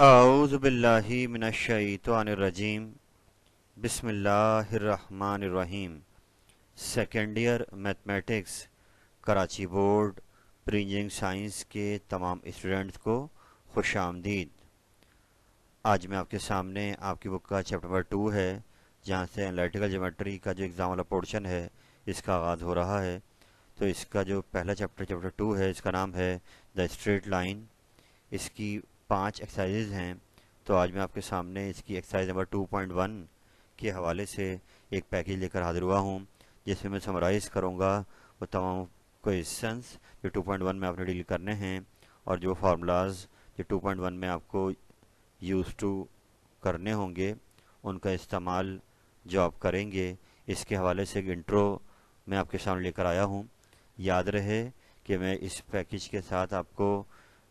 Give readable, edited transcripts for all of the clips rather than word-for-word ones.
औज़ु बिल्लाहि मिनश्शैतानिर्रजीम बिस्मिल्लाहिर्रहमानिर्रहीम। Second year mathematics Karachi board pre engineering science के तमाम स्टूडेंट्स को खुश आमदीद। आज मैं आपके सामने आपकी बुक का चैप्टर नंबर 2 है, जहाँ से एनालिटिकल ज्योमेट्री का जो एग्ज़ाम वाला पोर्शन है इसका आगाज़ हो रहा है। तो इसका जो पहला चैप्टर 2 है, इसका नाम है द स्ट्रेट लाइन। इसकी 5 एक्सरसाइजेज हैं। तो आज मैं आपके सामने इसकी एक्सरसाइज नंबर 2.1 के हवाले से एक पैकेज लेकर हाजिर हुआ हूँ, जिसमें मैं समराइज़ करूँगा वो तमाम क्वेश्चंस जो 2.1 में आपने डील करने हैं, और जो फार्मूलाज जो 2.1 में आपको यूज़ टू करने होंगे उनका इस्तेमाल जो आप करेंगे। इसके हवाले से एक इंट्रो मैं आपके सामने लेकर आया हूँ। याद रहे कि मैं इस पैकेज के साथ आपको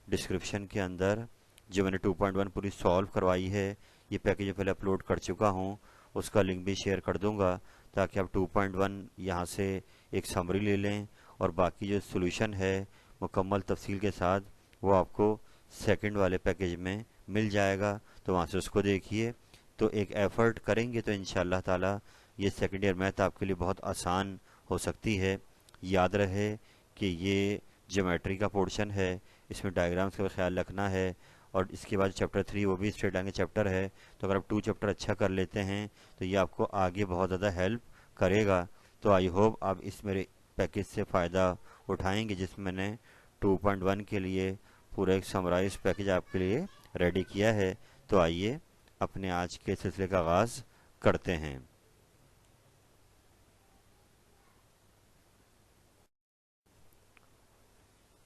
डिस्क्रिप्शन के अंदर जो मैंने 2.1 पूरी सॉल्व करवाई है, ये पैकेज पहले अपलोड कर चुका हूँ, उसका लिंक भी शेयर कर दूंगा, ताकि आप 2.1 यहाँ से एक समरी ले लें, और बाकी जो सोल्यूशन है मुकम्मल तफसील के साथ वो आपको सेकंड वाले पैकेज में मिल जाएगा। तो वहाँ से उसको देखिए। तो एक एफ़र्ट करेंगे तो इंशाअल्लाह ताला ये सेकंड ईयर मैथ आपके लिए बहुत आसान हो सकती है। याद रहे कि ये ज्योमेट्री का पोर्शन है, इसमें डायग्राम्स का ख्याल रखना है। और इसके बाद चैप्टर 3 वो भी स्ट्रेट लाइन का चैप्टर है। तो अगर आप 2 चैप्टर अच्छा कर लेते हैं तो ये आपको आगे बहुत ज़्यादा हेल्प करेगा। तो आई होप आप इस मेरे पैकेज से फ़ायदा उठाएंगे, जिसमें मैंने 2.1 के लिए पूरा एक समराइज पैकेज आपके लिए रेडी किया है। तो आइए अपने आज के सिलसिले का आगाज़ करते हैं।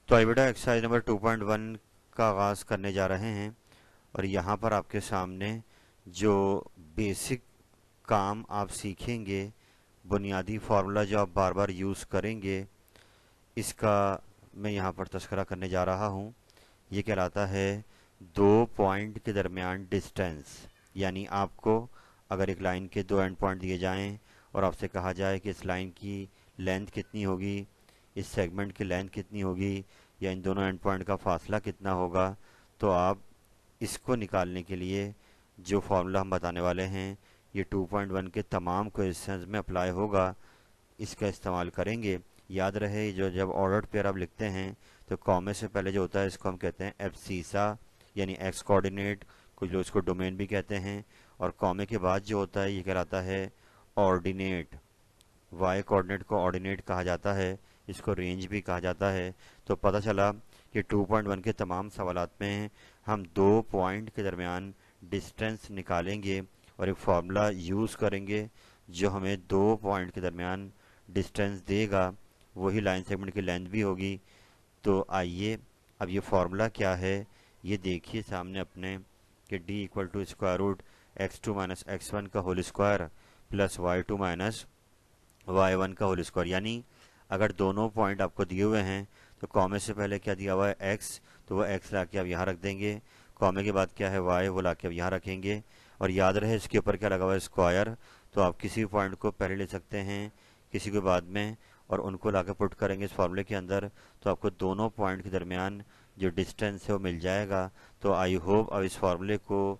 तो आई बेटा एक्सरसाइज नंबर 2.1 का आगाज़ करने जा रहे हैं। और यहाँ पर आपके सामने जो बेसिक काम आप सीखेंगे, बुनियादी फार्मूला जो आप बार बार यूज़ करेंगे, इसका मैं यहाँ पर तस्करा करने जा रहा हूँ। ये कहलाता है दो पॉइंट के दरमियान डिस्टेंस। यानी आपको अगर एक लाइन के दो एंड पॉइंट दिए जाएं और आपसे कहा जाए कि इस लाइन की लेंथ कितनी होगी, इस सेगमेंट की लेंथ कितनी होगी, या इन दोनों एंड पॉइंट का फासला कितना होगा, तो आप इसको निकालने के लिए जो फार्मूला हम बताने वाले हैं ये 2.1 के तमाम क्वेश्चंस में अप्लाई होगा, इसका इस्तेमाल करेंगे। याद रहे जो जब ऑर्डर्ड पेयर आप लिखते हैं तो कॉमे से पहले जो होता है इसको हम कहते हैं एब्सीसा, यानी एक्स कोऑर्डिनेट, कुछ लोग इसको डोमेन भी कहते हैं। और कॉमे के बाद जो होता है ये कहलाता है ऑर्डिनेट। वाई कोऑर्डिनेट को ऑर्डिनेट कहा जाता है, इसको रेंज भी कहा जाता है। तो पता चला कि 2.1 के तमाम सवालात में हम दो पॉइंट के दरमियान डिस्टेंस निकालेंगे और एक फार्मूला यूज़ करेंगे जो हमें दो पॉइंट के दरमियान डिस्टेंस देगा, वही लाइन सेगमेंट की लेंथ भी होगी। तो आइए अब ये फार्मूला क्या है ये देखिए सामने अपने, कि D equal to square root x2 minus x1 का whole square plus y2 minus y1 का होल स्क्वायर। यानी अगर दोनों पॉइंट आपको दिए हुए हैं तो कॉमे से पहले क्या दिया हुआ है x, तो वह x ला के आप यहाँ रख देंगे। कॉमे के बाद क्या है y, वो ला के आप यहाँ रखेंगे। और याद रहे इसके ऊपर क्या लगा हुआ है स्क्वायर, तो आप किसी भी पॉइंट को पहले ले सकते हैं, किसी को बाद में, और उनको ला के पुट करेंगे इस फार्मूले के अंदर, तो आपको दोनों पॉइंट के दरमियान जो डिस्टेंस है वो मिल जाएगा। तो आई होप अब इस फार्मूले को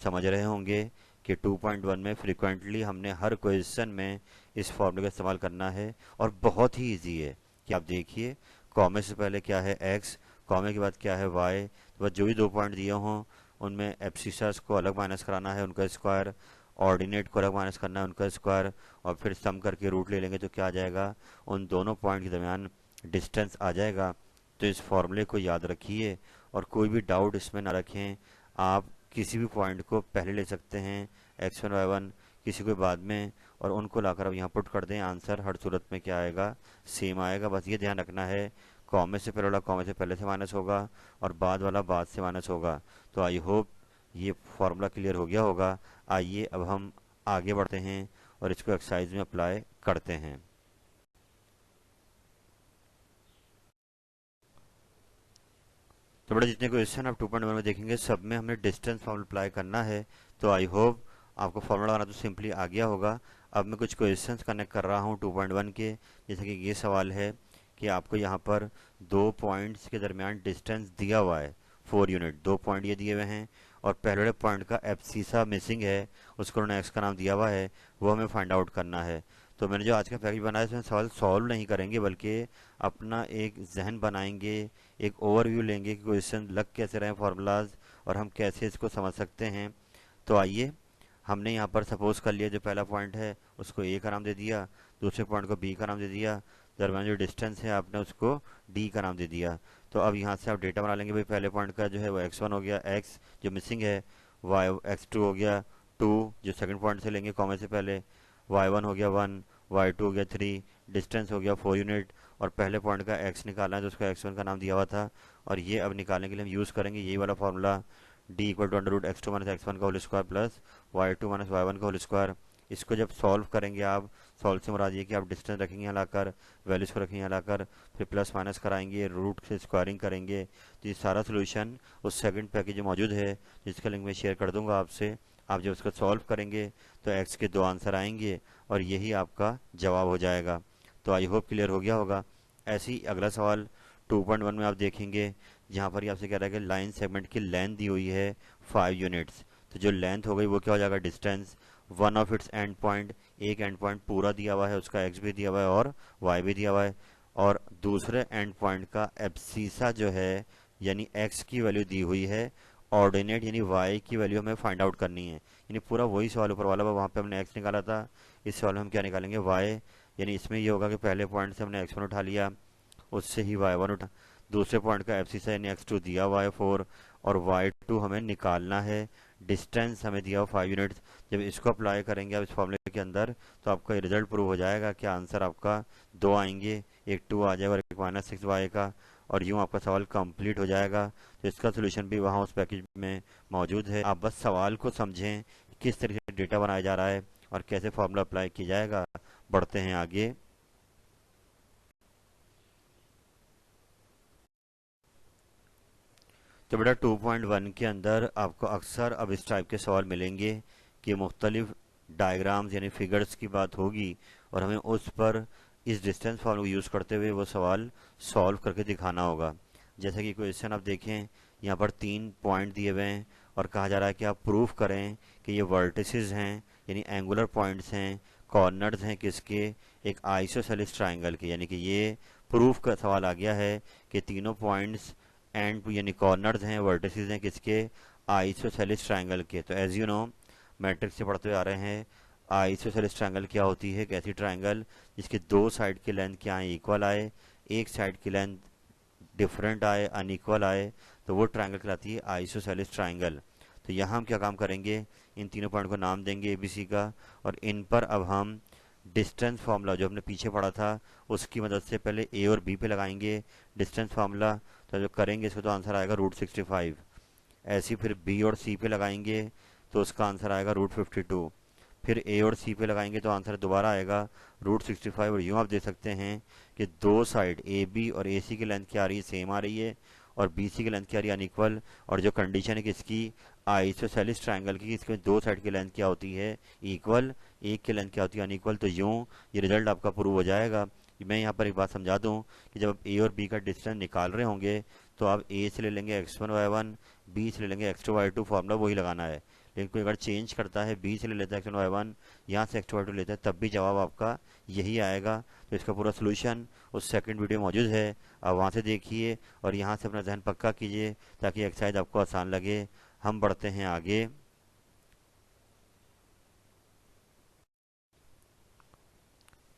समझ रहे होंगे कि 2.1 में फ्रिक्वेंटली हमने हर क्वेश्चन में इस फार्मूले का इस्तेमाल करना है, और बहुत ही इजी है। कि आप देखिए कॉमे से पहले क्या है x, कॉमे के बाद क्या है y, तो बस जो भी दो पॉइंट दिए हों उनमें एब्सिसस को अलग माइनस कराना है, उनका स्क्वायर, ऑर्डिनेट को अलग माइनस करना है, उनका स्क्वायर, और फिर सम करके रूट ले लेंगे तो क्या आ जाएगा, उन दोनों पॉइंट के दरमियान डिस्टेंस आ जाएगा। तो इस फॉर्मूले को याद रखिए और कोई भी डाउट इसमें ना रखें। आप किसी भी पॉइंट को पहले ले सकते हैं, x1 y1, किसी को बाद में, और उनको लाकर अब यहाँ पुट कर दें, आंसर हर सूरत में क्या आएगा, सेम आएगा। बस ये ध्यान रखना है कॉमे से पहले वाला कॉमे से पहले से माइनस होगा और बाद वाला बाद से माइनस होगा। तो आई होप ये फार्मूला क्लियर हो गया होगा। आइए अब हम आगे बढ़ते हैं और इसको एक्सरसाइज में अप्लाई करते हैं। तो बड़े जितने क्वेश्चन आप 2.1 में देखेंगे सब में हमने डिस्टेंस फॉर्मूला अप्लाई करना है। तो आई होप आपको फॉर्मूला आना तो सिंपली आ गया होगा। अब मैं कुछ क्वेश्चंस कनेक्ट कर रहा हूँ 2.1 के। जैसे कि ये सवाल है कि आपको यहाँ पर दो पॉइंट्स के दरमियान डिस्टेंस दिया हुआ है 4 यूनिट, दो पॉइंट ये दिए हुए हैं और पहले वाले पॉइंट का एब्सिसा मिसिंग है, उसको उन्होंने एक्स का नाम दिया हुआ है, वो हमें फाइंड आउट करना है। तो मैंने जो आज का पैकेज बनाया इसमें सवाल सॉल्व नहीं करेंगे, बल्कि अपना एक जहन बनाएंगे, एक ओवरव्यू लेंगे कि क्वेश्चन लग कैसे रहे हैं फार्मूलाज, और हम कैसे इसको समझ सकते हैं। तो आइए, हमने यहाँ पर सपोज कर लिया जो पहला पॉइंट है उसको ए का नाम दे दिया, दूसरे पॉइंट को बी का नाम दे दिया, दरम्यान जो डिस्टेंस है आपने उसको डी का नाम दे दिया। तो अब यहाँ से आप डेटा बना लेंगे। भाई पहले पॉइंट का जो है वो x1 हो गया, x जो मिसिंग है, y x2 हो गया 2 जो सेकंड पॉइंट से लेंगे कॉमे से पहले, y1 हो गया 1, y2 हो गया 3, डिस्टेंस हो गया 4 यूनिट, और पहले पॉइंट का x निकालना है तो उसका x1 का नाम दिया हुआ था। और ये अब निकालने के लिए हम यूज़ करेंगे यही वाला formula, D equal to under root x two minus x one का whole square plus y two minus y one का होल स्क्वायर। इसको जब सॉल्व करेंगे आप, सॉल्व से मुराद ये कि आप डिस्टेंस रखेंगे यहाँ लाकर, वैल्यूज को रखेंगे यहाँ लाकर, फिर प्लस माइनस कराएंगे, रूट से स्क्वायरिंग करेंगे, तो ये सारा सोल्यूशन उस सेकंड पैकेज में मौजूद है जिसका लिंक मैं शेयर कर दूंगा आपसे। आप जब उसको सॉल्व करेंगे तो एक्स के दो आंसर आएंगे और यही आपका जवाब हो जाएगा। तो आई होप क्लियर हो गया होगा। ऐसे ही अगला सवाल 2.1 में आप देखेंगे, जहाँ पर ये आपसे कह रहा है कि लाइन सेगमेंट की लेंथ दी हुई है 5 यूनिट्स। तो जो लेंथ हो गई वो क्या हो जाएगा, distance, one of its and point, एक एंड पॉइंट पूरा दिया हुआ है, उसका एक्स भी दिया हुआ है और वाई भी दिया हुआ है, और दूसरे एंड पॉइंट का एब्सीसा जो है यानी एक्स की वैल्यू दी हुई है, ऑर्डिनेट यानी वाई की वैल्यू हमें फाइंड आउट करनी है। यानी पूरा वही सवाल ऊपर वाला, वहाँ पे हमने एक्स निकाला था, इस सवाल में हम क्या निकालेंगे, वाई। यानी इसमें ये होगा कि पहले पॉइंट से हमने x1 उठा लिया, उससे ही y1 उठा, दूसरे पॉइंट का एब्सिसा यानी x2 दिया हुआ है 4, और y2 हमें निकालना है, डिस्टेंस हमें दिया हुआ 5 यूनिट्स। जब इसको अप्लाई करेंगे आप इस फॉर्मूले के अंदर तो आपका ये रिजल्ट प्रूव हो जाएगा कि आंसर आपका दो आएंगे, एक 2 आ जाएगा और एक -6y का, और यूँ आपका सवाल कंप्लीट हो जाएगा। तो इसका सोल्यूशन भी वहाँ उस पैकेज में मौजूद है। आप बस सवाल को समझें किस तरीके से डेटा बनाया जा रहा है और कैसे फॉर्मूला अप्लाई किया जाएगा। बढ़ते हैं आगे। तो बेटा 2.1 के अंदर आपको अक्सर अब इस टाइप के सवाल मिलेंगे कि मुख्तलिफ डायग्राम्स यानी फिगर्स की बात होगी और हमें उस पर इस डिस्टेंस फॉर्मूला को यूज़ करते हुए वो सवाल सॉल्व करके दिखाना होगा। जैसे कि क्वेश्चन आप देखें, यहाँ पर 3 पॉइंट दिए हुए हैं और कहा जा रहा है कि आप प्रूफ करें कि ये वर्टिसेस हैं यानी एंगुलर पॉइंट्स हैं, कॉर्नर्स हैं किसके, एक आइसोसेलेस ट्राइंगल के। यानी कि ये प्रूफ का सवाल आ गया है कि तीनों पॉइंट्स एंड यानी कॉर्नर्स हैं, वर्टिसेस हैं किसके, आइसोसेलेस ट्राइंगल के। तो एज यू नो मैट्रिक्स से पढ़ते हुए आ रहे हैं, आइसोसेलेस ट्राइंगल क्या होती है, एक ऐसी ट्राइंगल जिसके दो साइड की लेंथ क्या है, इक्वल आए, एक साइड की लेंथ डिफरेंट आए, अनइक्वल आए, तो वो ट्राइंगल कहलाती है आइसोसेलेस ट्राइंगल। तो यहाँ हम क्या काम करेंगे, इन तीनों पॉइंट को नाम देंगे एबीसी का, और इन पर अब हम डिस्टेंस फार्मूला जो हमने पीछे पढ़ा था उसकी मदद से पहले ए और बी पे लगाएंगे डिस्टेंस फार्मूला। तो जो करेंगे इसको तो आंसर आएगा √65। ऐसे ही फिर बी और सी पे लगाएंगे तो उसका आंसर आएगा √52। फिर ए और सी पे लगाएंगे तो आंसर दोबारा आएगा √65। और यूँ आप देख सकते हैं कि दो साइड ए बी और ए सी की लेंथ क्या आ रही है, सेम आ रही है, और बी सी की लेंथ क्या आ रही है, अनइक्वल। और जो कंडीशन है किसकी, आइसोसेलेस ट्राइंगल की, इसके दो साइड की लेंथ क्या होती है, इक्वल, एक की लेंथ क्या होती है, अनइक्वल। तो यूँ ये रिजल्ट आपका प्रूव हो जाएगा। मैं यहाँ पर एक बात समझा दूँ कि जब आप ए और बी का डिस्टेंस निकाल रहे होंगे तो आप ए से ले लेंगे x1 y1, बी से ले लेंगे x2 y2, फॉर्मूला वही लगाना है। लेकिन कोई अगर चेंज करता है, बी से ले लेता है x1 y1, यहाँ से x2 y2 लेता है, तब भी जवाब आपका यही आएगा। तो इसका पूरा सोल्यूशन उस सेकंड वीडियो मौजूद है, आप वहाँ से देखिए और यहाँ से अपना जहन पक्का कीजिए ताकि एक्सरसाइज आपको आसान लगे। हम बढ़ते हैं आगे।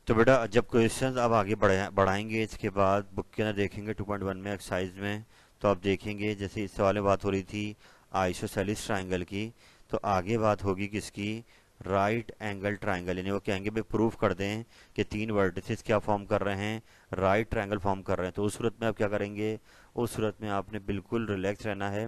तो बेटा जब क्वेश्चंस आप आगे बढ़ाएंगे इसके बाद बुक के अंदर देखेंगे 2.1 में एक्सरसाइज में, तो आप देखेंगे जैसे इस सवाल में बात हो रही थी आइसोसेलेस ट्राइंगल की, तो आगे बात होगी किसकी, राइट एंगल ट्राइंगल। यानी वो कहेंगे भाई प्रूफ कर दें कि तीन वर्टिसेस क्या फॉर्म कर रहे हैं, राइट ट्राइंगल फॉर्म कर रहे हैं। तो उस सूरत में आप क्या करेंगे, उस सूरत में आपने बिल्कुल रिलैक्स रहना है।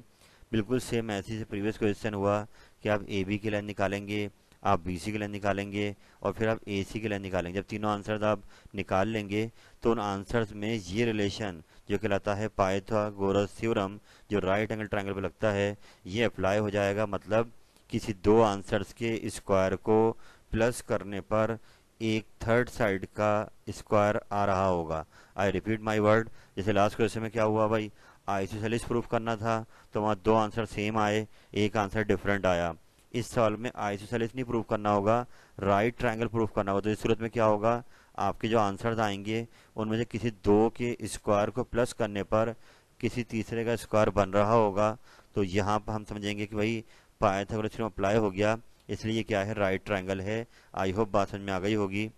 बिल्कुल सेम ऐसे से प्रीवियस क्वेश्चन हुआ कि आप ए बी की लाइन निकालेंगे, आप बी सी की लाइन निकालेंगे और फिर आप ए सी की लाइन निकालेंगे। जब तीनों आंसर्स आप निकाल लेंगे तो उन आंसर्स में ये रिलेशन जो कहलाता है पाइथागोरस थ्योरम, जो राइट एंगल ट्रायंगल पे लगता है, ये अप्लाई हो जाएगा। मतलब किसी दो आंसर्स के स्क्वायर को प्लस करने पर एक थर्ड साइड का स्क्वायर आ रहा होगा। आई रिपीट माई वर्ड, जैसे लास्ट क्वेश्चन में क्या हुआ भाई, आइसोसेलेस प्रूफ करना था तो वहाँ दो आंसर सेम आए, एक आंसर डिफरेंट आया। इस सवाल में आइसोसेलेस नहीं प्रूफ करना होगा, राइट ट्रायंगल प्रूफ करना होगा। तो इस सूरत में क्या होगा, आपके जो आंसर्स आएंगे उनमें से किसी दो के स्क्वायर को प्लस करने पर किसी तीसरे का स्क्वायर बन रहा होगा। तो यहाँ पर हम समझेंगे कि भाई पाइथागोरस थ्योरम अप्लाई हो गया, इसलिए ये क्या है, राइट ट्रायंगल है। आई होप बात समझ में आ गई होगी।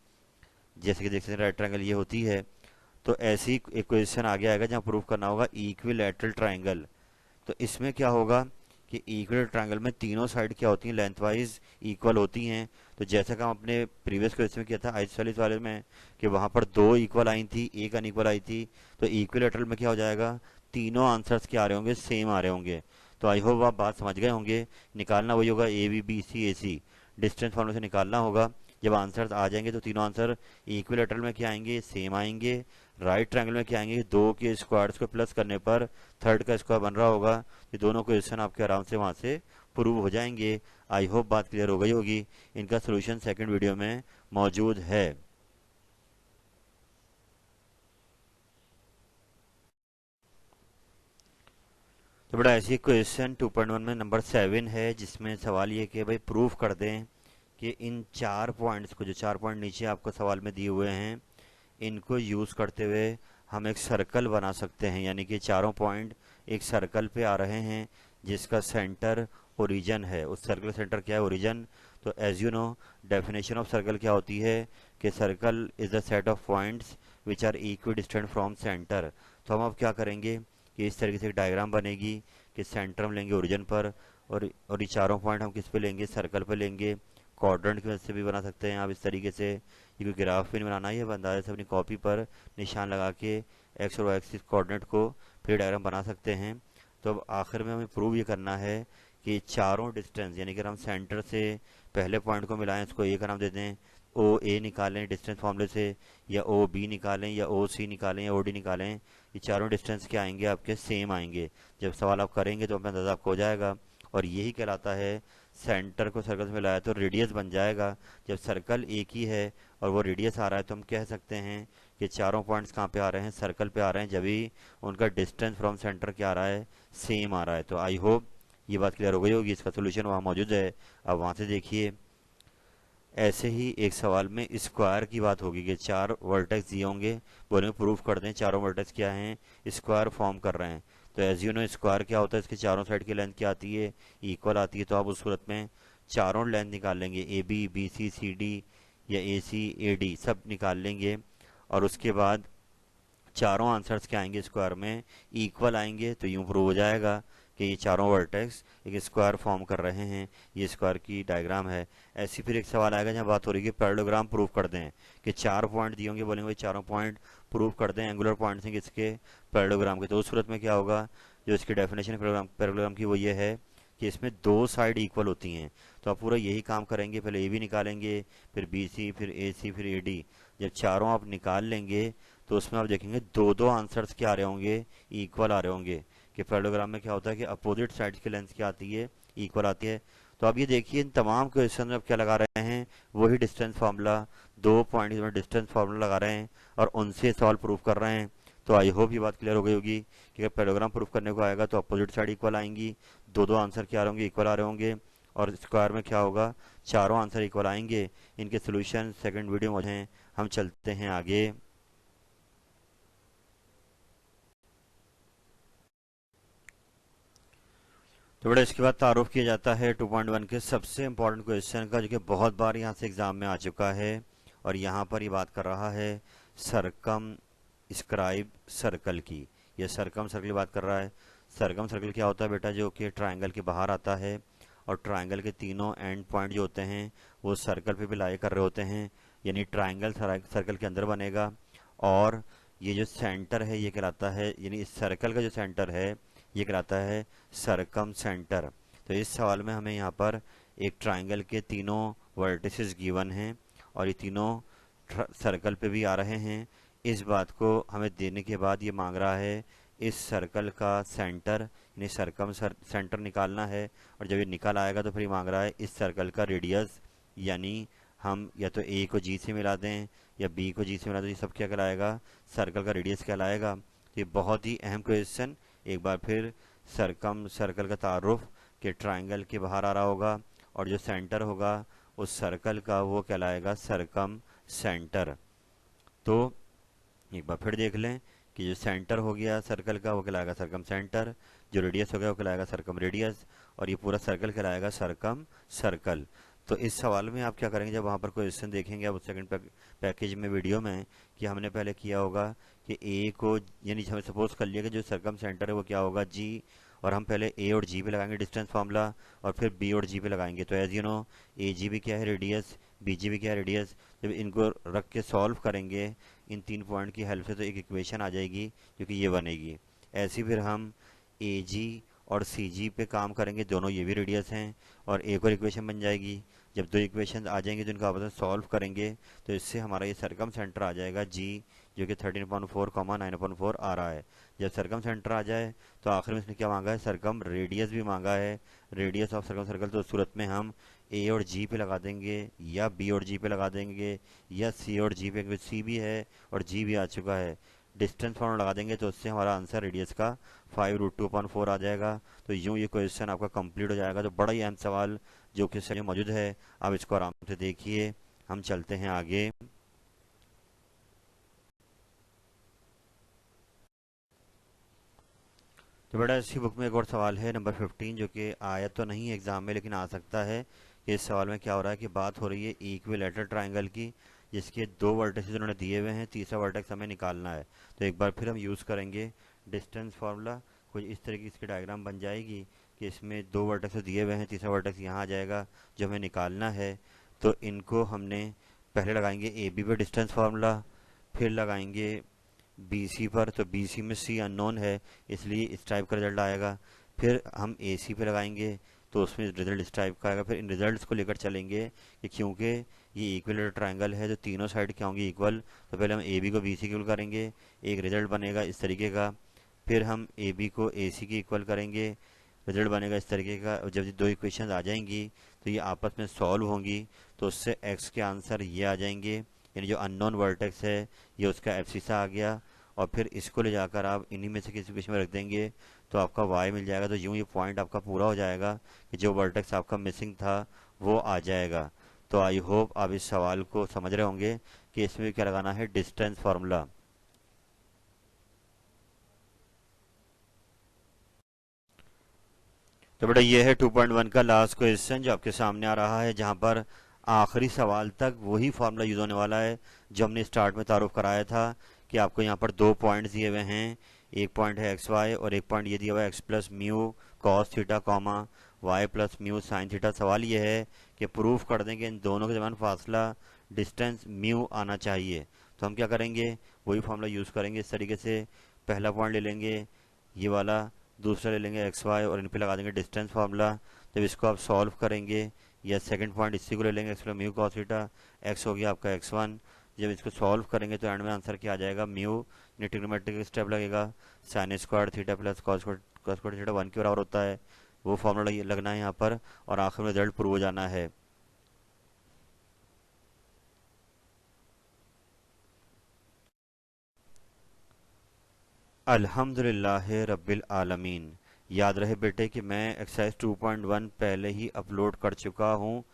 जैसे कि देख सकते हैं राइट ट्रायंगल ये होती है। तो ऐसी एक क्वेश्चन आगे आएगा जहाँ प्रूफ करना होगा इक्विलैटरल ट्रायंगल। तो इसमें क्या होगा कि इक्वल ट्रायंगल में तीनों साइड क्या होती हैं, लेंथ वाइज इक्वल होती हैं। तो जैसा कि हम अपने प्रीवियस क्वेश्चन में किया था आइसोसेलेस वाले में, कि वहां पर दो इक्वल आई थी, एक अनइक्वल आई थी। तो इक्विलैटरल में क्या हो जाएगा, तीनों आंसर्स क्या आ रहे होंगे, सेम आ रहे होंगे। तो आई होप आप बात समझ गए होंगे। निकालना वही होगा, A B B C A C, distance फॉर्मूले से निकालना होगा। जब आंसर आ जाएंगे तो तीनों आंसर इक्विलैटरल में क्या आएंगे, सेम आएंगे। राइट ट्रायंगल में क्या आएंगे, दो के स्क्वायर्स को प्लस करने पर थर्ड का स्क्वायर बन रहा होगा। ये दोनों क्वेश्चन आपके आराम से वहां से प्रूव हो जाएंगे। आई होप बात क्लियर हो गई होगी। इनका सोल्यूशन सेकंड वीडियो में मौजूद है। तो बड़ा ऐसी क्वेश्चन 2.1 में नंबर 7 है, जिसमें सवाल ये कि भाई प्रूफ कर दें कि इन चार पॉइंट्स को, जो चार पॉइंट नीचे आपको सवाल में दिए हुए हैं, इनको यूज करते हुए हम एक सर्कल बना सकते हैं। यानी कि चारों पॉइंट एक सर्कल पे आ रहे हैं जिसका सेंटर ओरिजिन है। उस सर्कल सेंटर क्या है, ओरिजिन। तो as you know, definition of circle क्या होती है कि circle is the set of points which are equidistant from centre. तो हम अब क्या करेंगे कि इस तरीके से एक डायग्राम बनेगी कि सेंटर हम लेंगे ओरिजिन पर, और ये चारों पॉइंट हम किस पे लेंगे, सर्कल पे लेंगे। क्वाड्रेंट की मदद से भी बना सकते हैं आप इस तरीके से। ये कोई ग्राफ भी नहीं बनाना है, ये अंदाजे से अपनी कॉपी पर निशान लगा के एक्स और वाई एक्सिस कोऑर्डिनेट को फिर डायग्राम बना सकते हैं। तो अब आखिर में हमें प्रूव ये करना है कि चारों डिस्टेंस, यानी कि हम सेंटर से पहले पॉइंट को मिलाएं, इसको ए का नाम दे दें, ओ ए निकालें डिस्टेंस फॉर्मूले से, या ओ बी निकालें, या ओ सी निकालें, या ओ डी निकालें। ये चारों डिस्टेंस क्या आएंगे, आपके सेम आएंगे। जब सवाल आप करेंगे तो अपना अंदाजा आपको हो जाएगा। और यही कहलाता है, सेंटर को सर्कल से मिलाया तो रेडियस बन जाएगा। जब सर्कल एक ही है और वो रेडियस आ रहा है तो हम कह सकते हैं कि चारों पॉइंट्स कहाँ पे आ रहे हैं, सर्कल पे आ रहे हैं, जब भी उनका डिस्टेंस फ्रॉम सेंटर क्या आ रहा है, सेम आ रहा है। तो आई होप ये बात क्लियर हो गई होगी। इसका सोल्यूशन वहाँ मौजूद है, अब वहाँ से देखिए। ऐसे ही एक सवाल में स्क्वायर की बात होगी कि चार वर्टेक्स दिए होंगे, बोलेंगे प्रूफ कर दें चारों वर्टेक्स क्या हैं, स्क्वायर फॉर्म कर रहे हैं। तो एज यू नो, स्क्वायर क्या होता है, इसके चारों साइड की लेंथ क्या आती है, इक्वल आती है। तो आप उस सूरत में चारों लेंथ निकाल लेंगे, A B B C C D, या ए सी ए डी, सब निकाल लेंगे। और उसके बाद चारों आंसर्स क्या आएंगे, स्क्वायर में इक्वल आएंगे। तो यूं प्रूव हो जाएगा कि ये चारों वर्टेक्स एक स्क्वायर फॉर्म कर रहे हैं। ये स्क्वायर की डायग्राम है। ऐसी फिर एक सवाल आएगा जहाँ बात हो रही है पैरेललोग्राम प्रूव कर दें, कि चार पॉइंट दिए होंगे, बोलेंगे भाई चारों पॉइंट प्रूव कर दें एंगुलर पॉइंट्स हैं किसके, पैरेललोग्राम के। तो उस सूरत में क्या होगा, जो इसकी डेफिनेशन पैरेललोग्राम की वो ये है कि इसमें दो साइड इक्वल होती हैं। तो आप पूरा यही काम करेंगे, पहले ए बी निकालेंगे, फिर बी सी, फिर ए सी, फिर ए डी। जब चारों आप निकाल लेंगे तो उसमें आप देखेंगे दो दो आंसर्स क्या आ रहे होंगे, इक्वल आ रहे होंगे। कि पैरेललोग्राम में क्या होता है कि अपोजिट साइड की लेंथ क्या आती है, इक्वल आती है। तो आप ये देखिए, इन तमाम क्वेश्चन में आप क्या लगा रहे हैं, वही डिस्टेंस फार्मूला, दो पॉइंट में डिस्टेंस फार्मूला लगा रहे हैं और उनसे सवाल प्रूफ कर रहे हैं। तो आई होप ये बात क्लियर हो गई होगी कि अगर पैरेललोग्राम प्रूफ करने को आएगा तो अपोजिट साइड इक्वल आएंगी, दो दो आंसर क्या आ रहे होंगे, इक्वल आ रहे होंगे। और स्क्वायर में क्या होगा, चारों आंसर इक्वल आएंगे। इनके सोल्यूशन सेकंड वीडियो में हैं। हम चलते हैं आगे। तो बड़ा इसके बाद तारुफ किया जाता है 2.1 के सबसे इम्पोर्टेंट क्वेश्चन का, जो कि बहुत बार यहाँ से एग्जाम में आ चुका है। और यहाँ पर ये बात कर रहा है सरकम स्क्राइब सर्कल की। यह सरकम सर्कल की बात कर रहा है। सरकम सर्कल क्या होता है बेटा, जो कि ट्राइंगल के बाहर आता है और ट्राइंगल के तीनों एंड पॉइंट जो होते हैं वो सर्कल पे भी लाई कर रहे होते हैं। यानी ट्राइंगल सर्कल के अंदर बनेगा। और ये जो सेंटर है ये कहलाता है, यानी इस सर्कल का जो सेंटर है ये कहलाता है सरकम सेंटर। तो इस सवाल में हमें यहाँ पर एक ट्राइंगल के तीनों वर्टिसेस गिवन हैं और ये तीनों सर्कल पे भी आ रहे हैं। इस बात को हमें देने के बाद ये मांग रहा है इस सर्कल का सेंटर, यानी सरकम सेंटर निकालना है। और जब ये निकल आएगा तो फिर ये मांग रहा है इस सर्कल का रेडियस, यानी हम या तो ए को जी से मिला दें या बी को जी से मिला दें। ये सब क्या कहलाएगा, सर्कल का रेडियस कहलाएगा। तो ये बहुत ही अहम क्वेश्चन एक बार फिर सरकम सर्कल का तारुफ कि ट्राइंगल के बाहर आ रहा होगा और जो सेंटर होगा उस सर्कल का वो कहलाएगा सरकम सेंटर। तो एक बार फिर देख लें कि जो सेंटर हो गया सर्कल का वो कहलाएगा सरकम सेंटर, जो रेडियस हो गया वो कहलाएगा सरकम रेडियस, और ये पूरा सर्कल कहलाएगा सरकम सर्कल। तो इस सवाल में आप क्या करेंगे, जब वहाँ पर क्वेश्चन देखेंगे आप उस सेकंड पैकेज में वीडियो में, कि हमने पहले किया होगा कि ए को, यानी हमें सपोज कर लिया कि जो सरकम सेंटर है वो क्या होगा जी, और हम पहले ए और जी पे लगाएंगे डिस्टेंस फार्मूला, और फिर बी और जी पे लगाएंगे। तो एज यू नो ए जी भी क्या है रेडियस, बी जी भी क्या है रेडियस। जब इनको रख के सॉल्व करेंगे इन 3 पॉइंट की हेल्प से तो एक इक्वेशन आ जाएगी जो कि ये बनेगी। ऐसे फिर हम ए जी और सी जी पे काम करेंगे, दोनों ये भी रेडियस हैं, और एक और इक्वेशन बन जाएगी। जब 2 इक्वेशन आ जाएंगे तो इनको आपस में सॉल्व करेंगे तो इससे हमारा ये सरकम सेंटर आ जाएगा जी, जो कि 13.4 9.4 आ रहा है। जब सरकम सेंटर आ जाए तो आखिर में इसने क्या मांगा है, सरकम रेडियस भी मांगा है, रेडियस ऑफ सरकम सर्कल। तो उस सूरत में हम ए और जी पे लगा देंगे, या बी और जी पे लगा देंगे, या सी और जी पे, क्योंकि सी भी है और जी भी आ चुका है। डिस्टेंस फॉर्मूला लगा देंगे तो उससे हमारा आंसर रेडियस का 5√2/4 आ जाएगा। तो यूँ ये क्वेश्चन आपका कंप्लीट हो जाएगा। तो बड़ा ही अहम सवाल जो कि सही मौजूद है, आप इसको आराम से देखिए। हम चलते हैं आगे। तो बेटा इसी बुक में एक और सवाल है नंबर 15, जो कि आया तो नहीं एग्जाम में लेकिन आ सकता है। कि इस सवाल में क्या हो रहा है कि बात हो रही है इक्विलैटरल ट्राइंगल की, जिसके 2 वर्टेक्स उन्होंने दिए हुए हैं, तीसरा वर्टेक्स हमें निकालना है। तो एक बार फिर हम यूज़ करेंगे डिस्टेंस फार्मूला। कुछ इस तरह की इसकी डायग्राम बन जाएगी कि इसमें 2 वर्टेक्स दिए हुए हैं, तीसरा वर्टेक्स यहाँ आ जाएगा जो हमें निकालना है। तो इनको हमने पहले लगाएंगे ए बी पे डिस्टेंस फार्मूला, फिर लगाएंगे बी सी पर। तो बी सी में सी अननोन है इसलिए इस टाइप का रिजल्ट आएगा। फिर हम ए सी पे लगाएंगे तो उसमें रिजल्ट इस टाइप का आएगा। फिर इन रिजल्ट्स को लेकर चलेंगे कि क्योंकि ये इक्विलेटरल ट्रायंगल है तो तीनों साइड क्या होंगी, इक्वल। तो पहले हम ए बी को बी सी इक्वल करेंगे, एक रिजल्ट बनेगा इस तरीके का। फिर हम ए बी को ए सी की इक्वल करेंगे, रिजल्ट बनेगा इस तरीके का। और जब ये 2 इक्वेशन आ जाएंगी तो ये आपस में सॉल्व होंगी, तो उससे एक्स के आंसर ये आ जाएंगे, यानी जो अननोन वर्टेक्स है ये उसका एब्सिसा आ गया। और फिर इसको ले जाकर आप इन्हीं में से किसी इक्वेशन में रख देंगे तो आपका y मिल जाएगा। तो यूँ ये पॉइंट आपका पूरा हो जाएगा कि जो वर्टेक्स आपका मिसिंग था वो आ जाएगा। तो आई होप आप इस सवाल को समझ रहे होंगे कि इसमें क्या लगाना है, डिस्टेंस फार्मूला। तो बेटा ये है 2.1 का लास्ट क्वेश्चन जो आपके सामने आ रहा है, जहां पर आखिरी सवाल तक वही फार्मूला यूज होने वाला है जो हमने स्टार्ट में तारुफ कराया था। कि आपको यहाँ पर 2 पॉइंट्स दिए हुए हैं, एक पॉइंट है एक्स वाई और एक पॉइंट ये दिया हुआ है X plus mu cos theta comma Y plus mu sine theta. सवाल ये है कि प्रूफ कर दें कि इन दोनों के दरमियान फासला डिस्टेंस म्यू आना चाहिए। तो हम क्या करेंगे, वही फार्मूला यूज़ करेंगे इस तरीके से। पहला पॉइंट ले लेंगे ये वाला, दूसरा ले लेंगे एक्स वाई और इन पे लगा देंगे डिस्टेंस फार्मूला। जब इसको आप सॉल्व करेंगे, या सेकंड पॉइंट इसी को ले लेंगे x plus mu cos theta, x हो गया आपका x1। जब इसको सॉल्व करेंगे तो एंड में आंसर क्या आ जाएगा, म्यू ट्रिग्नोमेट्रिक स्टेप लगेगा, sine square theta plus cos square theta 1 के बराबर होता है, वो फॉर्मूला लगना है यहाँ पर, और आखिर में रिजल्ट प्रूव हो जाना है। अल्हम्दुलिल्लाह रब्बिल आलमीन। याद रहे बेटे कि मैं एक्सरसाइज 2.1 पहले ही अपलोड कर चुका हूँ,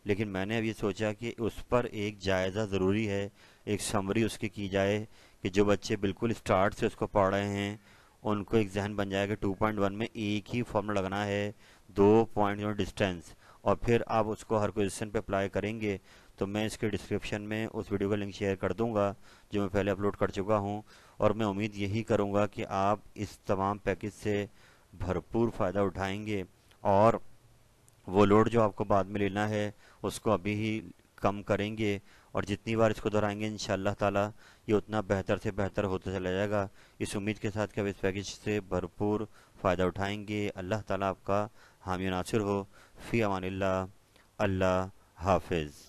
लेकिन मैंने अब ये सोचा कि उस पर एक जायज़ा ज़रूरी है, एक समरी उसकी की जाए, कि जो बच्चे बिल्कुल स्टार्ट से उसको पढ़ रहे हैं उनको एक जहन बन जाएगा। 2.1 में एक ही फॉर्मूला लगना है, 2 पॉइंट डिस्टेंस, और फिर आप उसको हर क्वेश्चन पे अप्लाई करेंगे। तो मैं इसके डिस्क्रिप्शन में उस वीडियो का लिंक शेयर कर दूंगा जो मैं पहले अपलोड कर चुका हूँ। और मैं उम्मीद यही करूँगा कि आप इस तमाम पैकेज से भरपूर फ़ायदा उठाएंगे, और वो लोड जो आपको बाद में लेना है उसको अभी ही कम करेंगे, और जितनी बार इसको दोहराएंगे इंशाअल्लाह ताला ये उतना बेहतर से बेहतर होता चला जाएगा। इस उम्मीद के साथ कि आप इस पैकेज से भरपूर फ़ायदा उठाएंगे। अल्लाह ताला आपका हामी नासिर हो। फ़ी अमानिल्लाह। अल्लाह हाफिज़।